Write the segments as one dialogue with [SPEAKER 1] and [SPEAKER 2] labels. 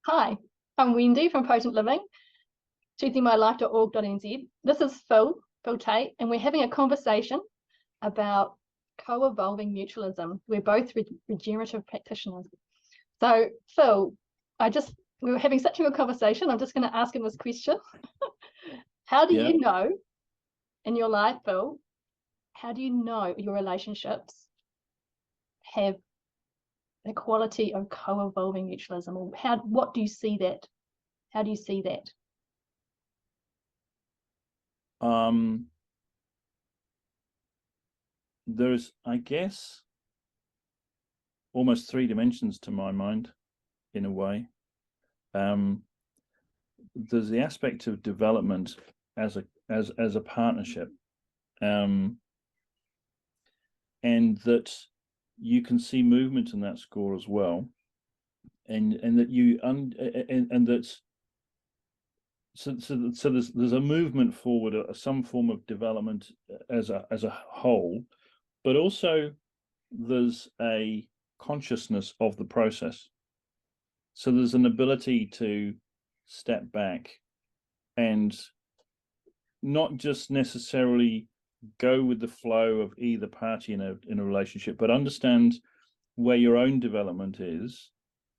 [SPEAKER 1] Hi, I'm Wendy from Potent Living, choosingmylife.org.nz. This is Phil Tate, and we're having a conversation about Co Evolving Mutualism. We're both regenerative practitioners. So, Phil, we were having such a good conversation. I'm just going to ask him this question. How do you know in your life, Phil, how do you know your relationships have the quality of co-evolving mutualism? Or what do you see that? How do you see that?
[SPEAKER 2] There's, I guess, almost three dimensions to my mind, in a way. There's the aspect of development as a partnership, and that you can see movement in that score as well, and that you and that's so there's a movement forward, some form of development as a whole, but also there's a consciousness of the process. So there's an ability to step back and not just necessarily go with the flow of either party in a relationship, but understand where your own development is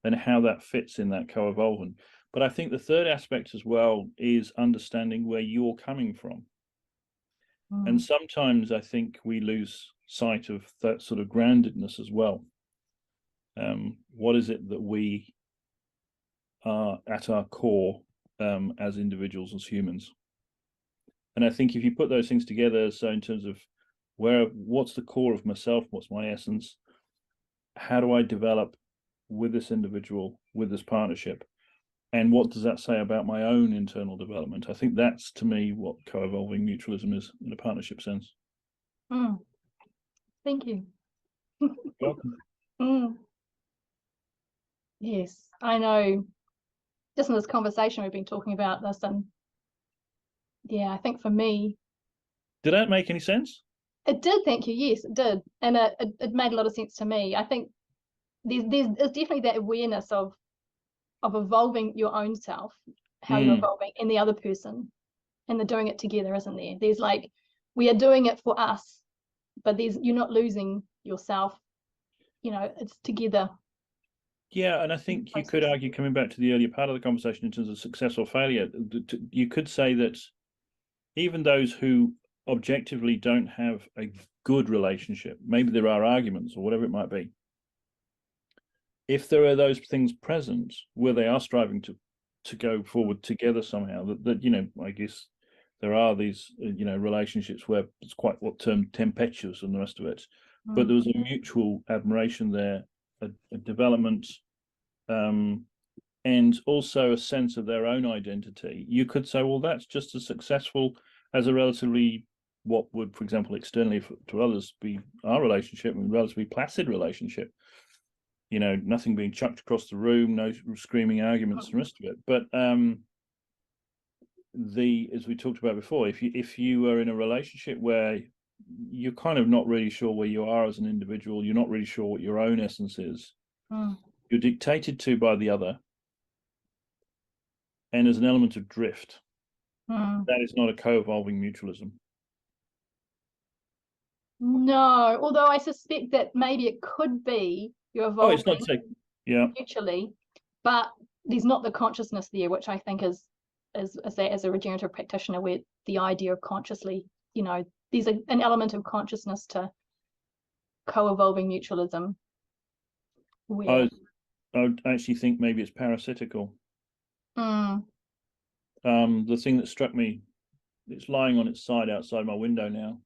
[SPEAKER 2] and how that fits in that co-evolving. But I think the third aspect as well is understanding where you're coming from. And sometimes I think we lose sight of that sort of groundedness as well. What is it that we are at our core as individuals, as humans? And I think if you put those things together, so in terms of what's the core of myself, what's my essence, how do I develop with this individual, with this partnership, and what does that say about my own internal development? I think that's, to me, what co-evolving mutualism is in a partnership sense.
[SPEAKER 1] Thank you.
[SPEAKER 2] Welcome.
[SPEAKER 1] Yes, I know. Just in this conversation, we've been talking about this, and yeah, I think for me,
[SPEAKER 2] did that make any sense?
[SPEAKER 1] It did. Thank you. Yes, it did, and it made a lot of sense to me. I think there's definitely that awareness of evolving your own self, how you're evolving, and the other person, and they're doing it together, isn't there? There's like, we are doing it for us, but you're not losing yourself. It's together.
[SPEAKER 2] Yeah, and I think you could argue, coming back to the earlier part of the conversation in terms of success or failure, you could say that even those who objectively don't have a good relationship, maybe there are arguments or whatever it might be, if there are those things present where they are striving to go forward together somehow, that I guess there are these relationships where it's quite what term tempestuous and the rest of it, but there was a mutual admiration there, a development, and also a sense of their own identity. You could say, well, that's just as successful as a relatively, what would, for example, externally to others be our relationship, a relatively placid relationship. Nothing being chucked across the room, no screaming arguments and the rest of it. But as we talked about before, if you are in a relationship where you're kind of not really sure where you are as an individual, you're not really sure what your own essence is, you're dictated to by the other, and there's an element of drift. That is not a co-evolving mutualism.
[SPEAKER 1] No, although I suspect that maybe it could be you're evolving
[SPEAKER 2] it's not safe. Yeah,
[SPEAKER 1] mutually, but there's not the consciousness there, which I think is as a regenerative practitioner, where the idea of consciously, there's an element of consciousness to co-evolving mutualism.
[SPEAKER 2] I would actually think maybe it's parasitical. The thing that struck me, it's lying on its side outside my window now,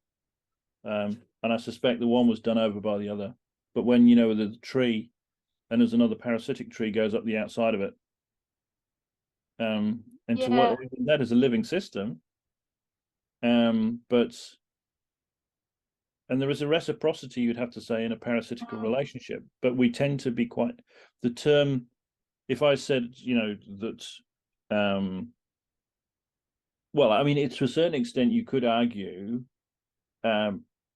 [SPEAKER 2] and I suspect the one was done over by the other. But when there's a tree and there's another parasitic tree goes up the outside of it, and to what that is a living system, but and there is a reciprocity, you'd have to say, in a parasitical relationship, but we tend to be quite, the term, if I said that well, I mean, it's to a certain extent you could argue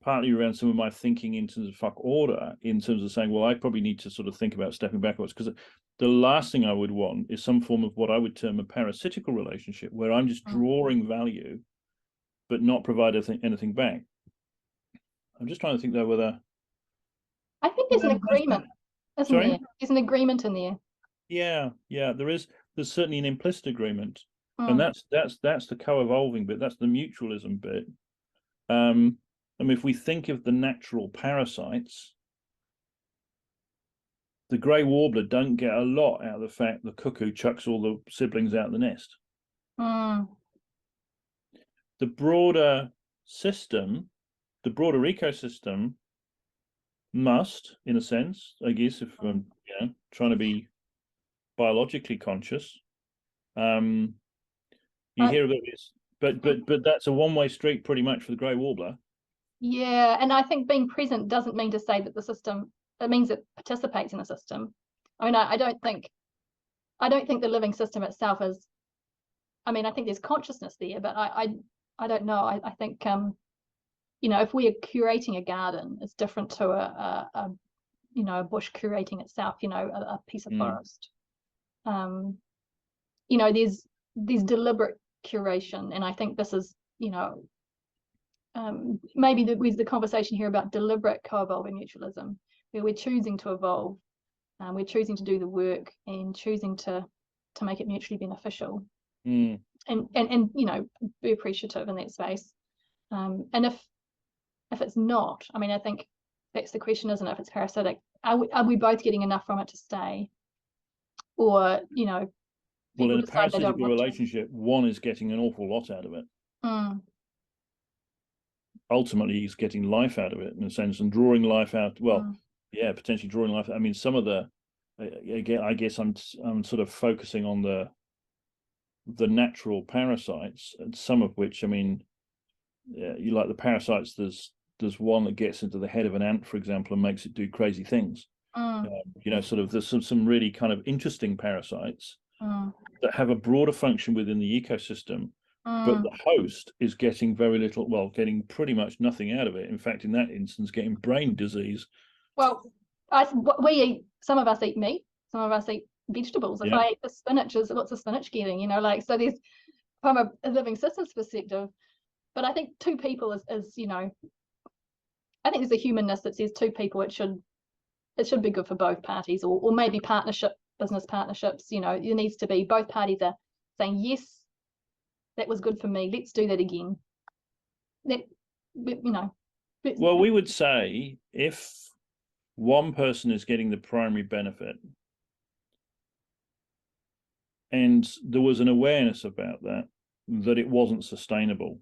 [SPEAKER 2] partly around some of my thinking in terms of fuck order, in terms of saying, well, I probably need to sort of think about stepping backwards, because the last thing I would want is some form of what I would term a parasitical relationship, where I'm just drawing value but not provide anything back. I'm just trying to think though whether
[SPEAKER 1] I think there's an agreement, isn't
[SPEAKER 2] Sorry?
[SPEAKER 1] there? There's an agreement in there.
[SPEAKER 2] Yeah, there is. There's certainly an implicit agreement, and that's the co-evolving bit. That's the mutualism bit. I mean, if we think of the natural parasites, the grey warbler don't get a lot out of the fact the cuckoo chucks all the siblings out the nest. The broader system, the broader ecosystem, must, in a sense, I guess, if I'm trying to be biologically conscious. You hear about this, but that's a one-way street pretty much for the grey warbler.
[SPEAKER 1] Yeah, and I think being present doesn't mean to say that the system, it means it participates in the system. I mean, I don't think the living system itself is, I mean, I think there's consciousness there, but I don't know. I think if we are curating a garden, it's different to a bush curating itself, a piece of forest. There's deliberate curation, and I think this is, maybe there's the conversation here about deliberate co-evolving mutualism, where we're choosing to evolve, we're choosing to do the work and choosing to make it mutually beneficial, and be appreciative in that space. And if it's not, I mean, I think that's the question, isn't it? If it's parasitic, are we both getting enough from it to stay, or
[SPEAKER 2] well, in a parasitical relationship, one is getting an awful lot out of it. Ultimately, he's getting life out of it, in a sense, and drawing life out. Well, potentially drawing life. I mean, some of the, again, I guess I'm sort of focusing on the natural parasites, and some of which, I mean, you like the parasites. There's one that gets into the head of an ant, for example, and makes it do crazy things. Sort of there's some really kind of interesting parasites that have a broader function within the ecosystem, but the host is getting very little, well, getting pretty much nothing out of it. In fact, in that instance, getting brain disease. Well,
[SPEAKER 1] some of us eat meat, some of us eat vegetables. If I eat the spinach, what's the spinach getting? So there's, from a living systems perspective. But I think two people is I think there's a humanness that says two people, it should be good for both parties, or maybe business partnerships. There needs to be, both parties are saying, yes, that was good for me, let's do that again.
[SPEAKER 2] Well, we would say if one person is getting the primary benefit and there was an awareness about that it wasn't sustainable,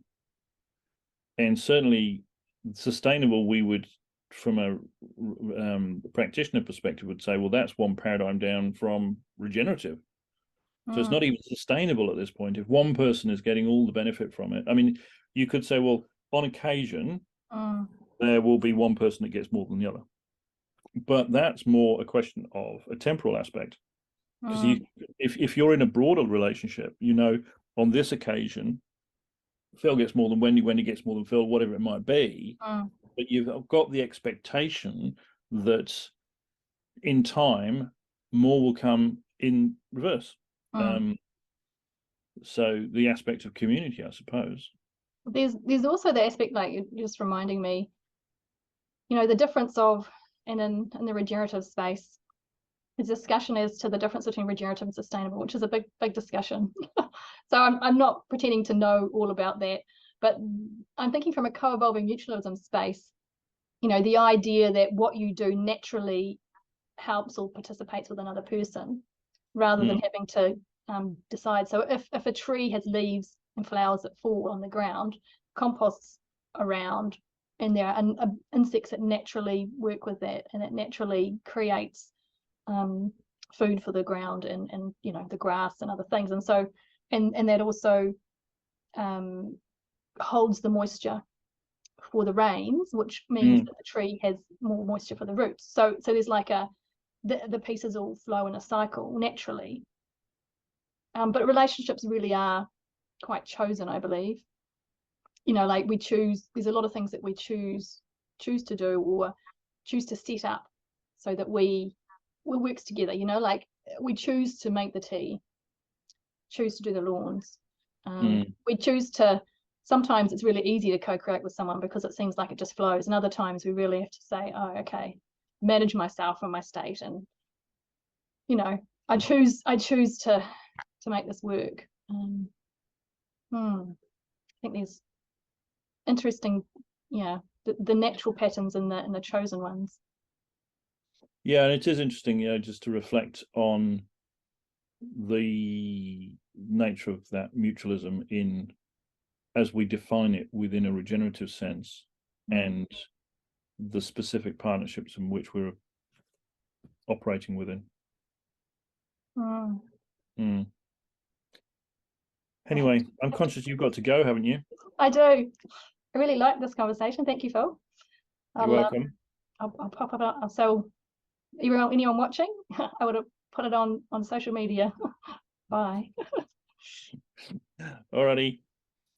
[SPEAKER 2] and certainly sustainable, we would, from a practitioner perspective, would say, well, that's one paradigm down from regenerative. So it's not even sustainable at this point. If one person is getting all the benefit from it, I mean, you could say, well, on occasion, there will be one person that gets more than the other. But that's more a question of a temporal aspect. Because if you're in a broader relationship, on this occasion, Phil gets more than Wendy, Wendy gets more than Phil, whatever it might be. But you've got the expectation that in time, more will come in reverse. So the aspect of community, I suppose.
[SPEAKER 1] There's also the aspect, like you're just reminding me, the difference of, and in the regenerative space, the discussion as to the difference between regenerative and sustainable, which is a big discussion. So I'm not pretending to know all about that, but I'm thinking from a co-evolving mutualism space, the idea that what you do naturally helps or participates with another person, rather than having to decide. So if a tree has leaves and flowers that fall on the ground, composts around, and there are insects that naturally work with that, and it naturally creates food for the ground and the grass and other things, and so and that also holds the moisture for the rains, which means that the tree has more moisture for the roots. So there's like the pieces all flow in a cycle naturally. But relationships really are quite chosen, I believe. Like we choose, there's a lot of things that we choose choose to do or choose to set up so that we works together, you know, like we choose to make the tea, choose to do the lawns. We choose to, sometimes it's really easy to co-create with someone because it seems like it just flows, and other times we really have to say, oh, okay, manage myself and my state, and you know, I choose to make this work. I think there's interesting, the natural patterns and the chosen ones.
[SPEAKER 2] Yeah, and it is interesting, just to reflect on the nature of that mutualism as we define it within a regenerative sense, and the specific partnerships in which we're operating within. Anyway, I'm conscious you've got to go, haven't you?
[SPEAKER 1] I do. I really like this conversation. Thank you, Phil.
[SPEAKER 2] You're welcome.
[SPEAKER 1] I'll pop it up. So anyone watching, I would have put it on social media. Bye.
[SPEAKER 2] Alrighty.